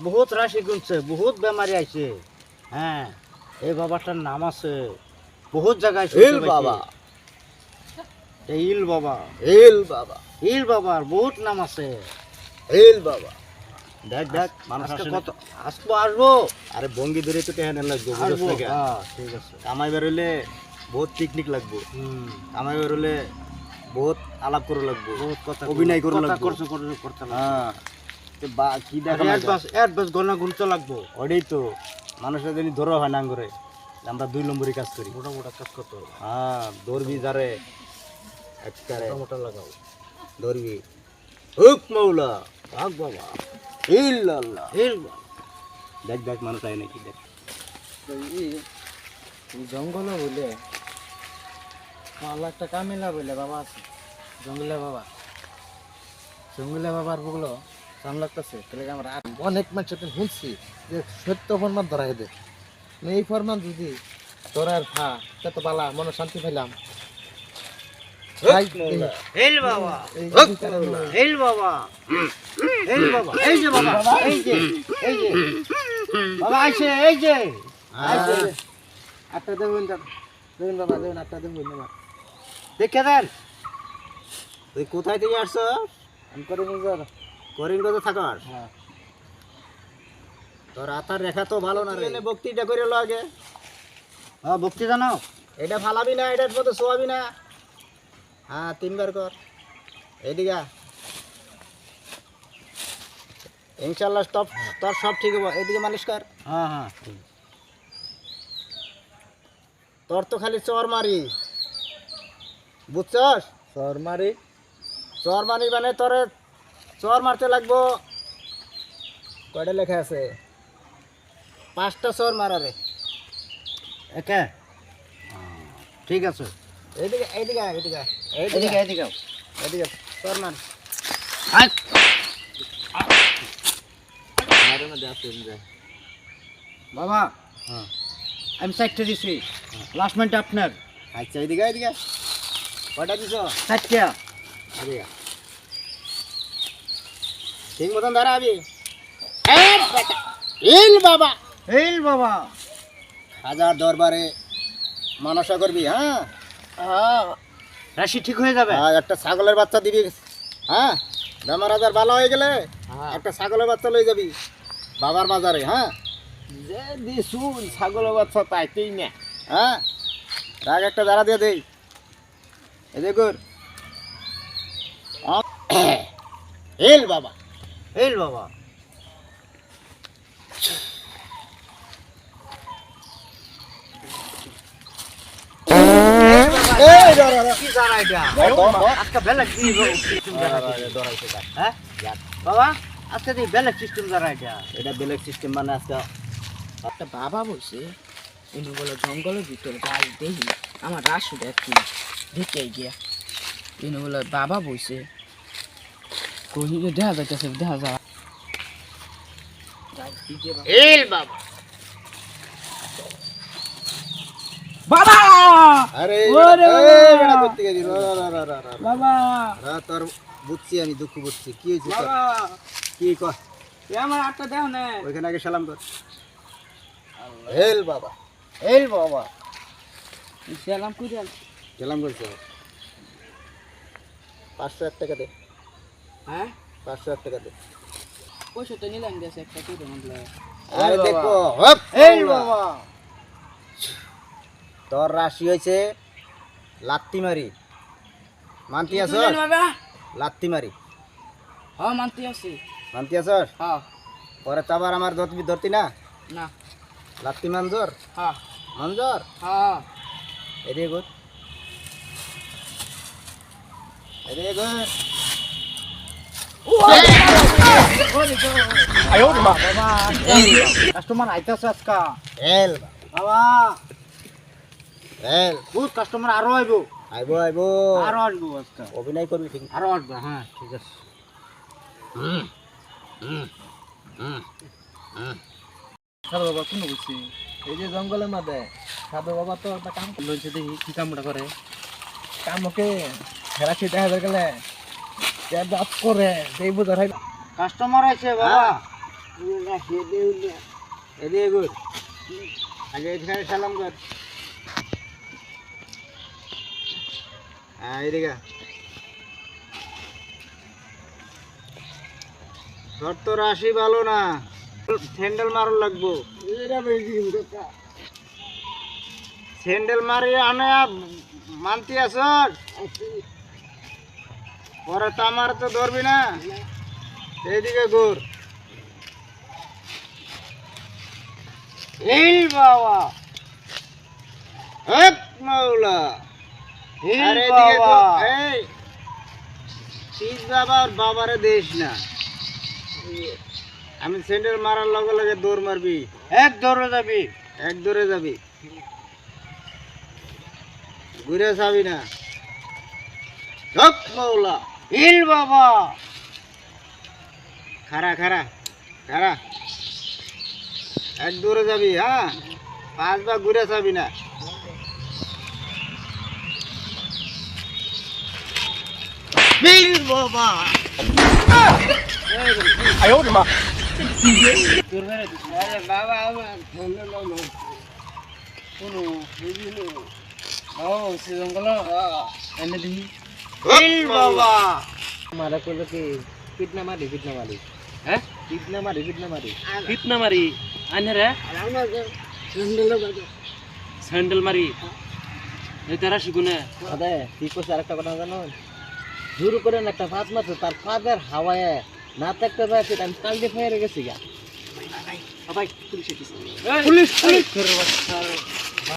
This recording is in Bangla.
বহুত রাশি গুনছে, বহুত বেমারি আইছে। হ্যাঁ, এই বাবাটার নাম আছে বহুত জায়গায় ইল বাবা। ইল বাবা, ইল বাবা, ইল বাবার বহুত নাম আছে। ইল বাবা। দেখ দেখ মানুষ আজকে আসে কত আসবো আসবো আরে বঙ্গি ধরে তো টেহানে লাগবো, বুঝছ আসবো। না? হ্যাঁ ঠিক আছে। কামাই বেরোলে বহুত পিকনিক লাগবো, কামাই বেরোলে বহুত আলাপ করে লাগবো, বহুত কথা অভিনয় করে কথা লাগবো। করতে করতে হ্যাঁ, কি দেখা অ্যাডভান্স গণনা গুনতে লাগবো। ওটাই তো মানুষের যদি ধরো হয় না করে আমরা 2 নম্বরই কাজ করি। মোটা মোটা কাজ করতে হবে, হ্যাঁ, ধরবি যারে একবারে মোটা মোটা লাগাও। ধরবি। হুক মৌলা, ভাগ বাবা, ইল্লাল্লাহ। ইল বাবা। দেখ দেখ মানুষ আয় নাকি দেখ। জঙ্গলে বলে একটা কামিলা বলে বাবা আছে, জঙ্গলে বাবা, জঙ্গলে বাবার বগলো সাম লাগতেছে। তাহলে আমরা অনেক মানুষ শুনছি যে সত্য ফরমান ধরাই দে, এই ফরমান যদি ধরার খা তত বালা মনে শান্তি পেলাম। হেল বাবা, হেল বাবা, হেল বাবা, এই যে বাবা, এই যে বাবা আইছে, এই যে একটা দেবেন, দেবেন বাবা, দেবেন একটা দেবেন বাবা, দেখে দেন। তুই কোথায় থেকে আসছ? আমি করে বুঝার। করিমগঞ্জ থাকার? হ্যাঁ, তোর আতার রেখা তো ভালো না রে। বক্তৃতা করে এলো আগে। হ্যাঁ বক্তি জানো, এটা ফালাবি না, এটার মধ্যে শোয়াবি না। হ্যাঁ, 3 বার কর। এদিকে আ। ইনশাল্লাহ তোর সব ঠিক হবে। এদিকে মালিশ কর। হ্যাঁ হ্যাঁ তোর তো খালি চর মারি, বুঝছস? শর্মারি চর মারি মানে তোরে চর মারতে লাগবো। কয়টা লেখা আছে? 5টা চর মারারে। একে ঠিক আছে। এইদিকে এইদিকে এইদিকে এদিকে এদিকে এদিকে চর মার। বাবা হ্যাঁ, আমি চারটে দিছি, লাস্ট মিনিট আপনার। আচ্ছা এইদিকে এইদিকে কয়টা দিছ? চারটা। এদিকে ঠিক মতন দাঁড়াবি। ইল বাবা, এই বাবা, হাজার দরবারে মানসা করবি। হ্যাঁ, রাশি ঠিক হয়ে যাবে। আর একটা ছাগলের বাচ্চা দিবি। হ্যাঁ, বেমার আজার ভালো হয়ে গেলে হ্যাঁ। একটা ছাগলের বাচ্চা লই যাবি বাবার বাজারে। হ্যাঁ, যে দিছুন ছাগলের বাচ্চা পাইতেই না। হ্যাঁ, রাগ একটা দাঁড়া দিয়ে দেই। এই দেখুন, এল বাবা, এই বাবা, এই দাঁড়া কি জানা এটা? আজকে বেলা কি সিস্টেম জানা এটা? হ্যাঁ বাবা, আজকে এই বেলা সিস্টেম জানা এটা। এটা বেলেগ সিস্টেম মানে আজকে একটা বাবা বলছে ইনি বলে জঙ্গলের ভিতরে যাই দেখি আমার রাসু দেখি দেখে গিয়া ইনি বলে বাবা বলছে কহিলে দেখা যাইতেছে দেখা যা এল বাবা। বাবা আরে ওরে বাবা! এটা করতে গেলি বাবা তোর বুঝছি, আমি দুঃখ বুঝছি। কি হয়েছে তোর? বাবা কি কর? এ আমার আটটা দেও না ওইখানে আগে সালাম কর। এল বাবা, এই বাবা, সেলাম কইরা সালাম করছে। 501 টাকা দে, হ্যাঁ 501 টাকা দে। পয়সা তো নিলাম গেছে একটা করে মতলে আরে বাবা। দেখো, হপ, এই বাবা, তোর রাশি হয়েছে লাত্তি মারি। মানতি আছ? বাবা লাত্তি মারি হ্যাঁ মানতে আছি মানতি আছ? হ্যাঁ পরে তো আবার আমার ধরতি না। না লাত্তি মানজর, হ্যাঁ মানজর। হ্যাঁ এদিকে গোর, এদিকে গোর। কাস্টমার আইতাছে আজকা। এল বাবা, এল, বহুত কাস্টমার আরো আইব, আইবো আইবো। আরো আসবো আজকা, অভিনয় করবি ঠিক। আরো আসবে। হ্যাঁ ঠিক আছে। সাধু বাবা কোন বলছি এই যে জঙ্গলের মধ্যে সাধু বাবা তো একটা কাম লইছে দেখি কি কামটা করে কামকে হেরাছি দেখা গেলে যে বাপ করে সেই বুঝা হয় কাস্টমার আছে বাবা, এদিকে ঘুর আগে এখানে সালাম কর এদিকে তোর তো রাশি ভালো না স্যান্ডেল মারুন লাগবো স্যান্ডেল মারি আনে মানতি আস পরে তো আমার তো ধরবি না এইদিকে ঘুর এই বাবা এক মাওলা আরে এদিকে ঘুর। এই শীত বাবার বাবারে দেশ না আমি স্যান্ডেল মারার লগে লগে দৌড় মারবি এক দৌড়ে যাবি ঘুরে যাবি না হক মাওলা হিল বাবা খারা খারা খারা এক দৌড়ে যাবি হ্যাঁ 5 বার ঘুরে যাবি না হিল বাবা বাবা আমার কোনো বুঝিনি ও সে জঙ্গল এনে দিই হিল বাবা মারা করলো কি পিটনা মারি হ্যাঁ পিটনা মারি কিতনা মারি আনে রে স্যান্ডেল মারি এই তারা শিখুনে আদে কি করছে আরেকটা কথা জানো জোর করে না একটা ফাঁস মারছে তার ফাঁদের হাওয়ায় না থাকতে পারছে আমি কালকে ফেরে গেছি গা ভাই পুলিশ এসেছে পুলিশ পুলিশ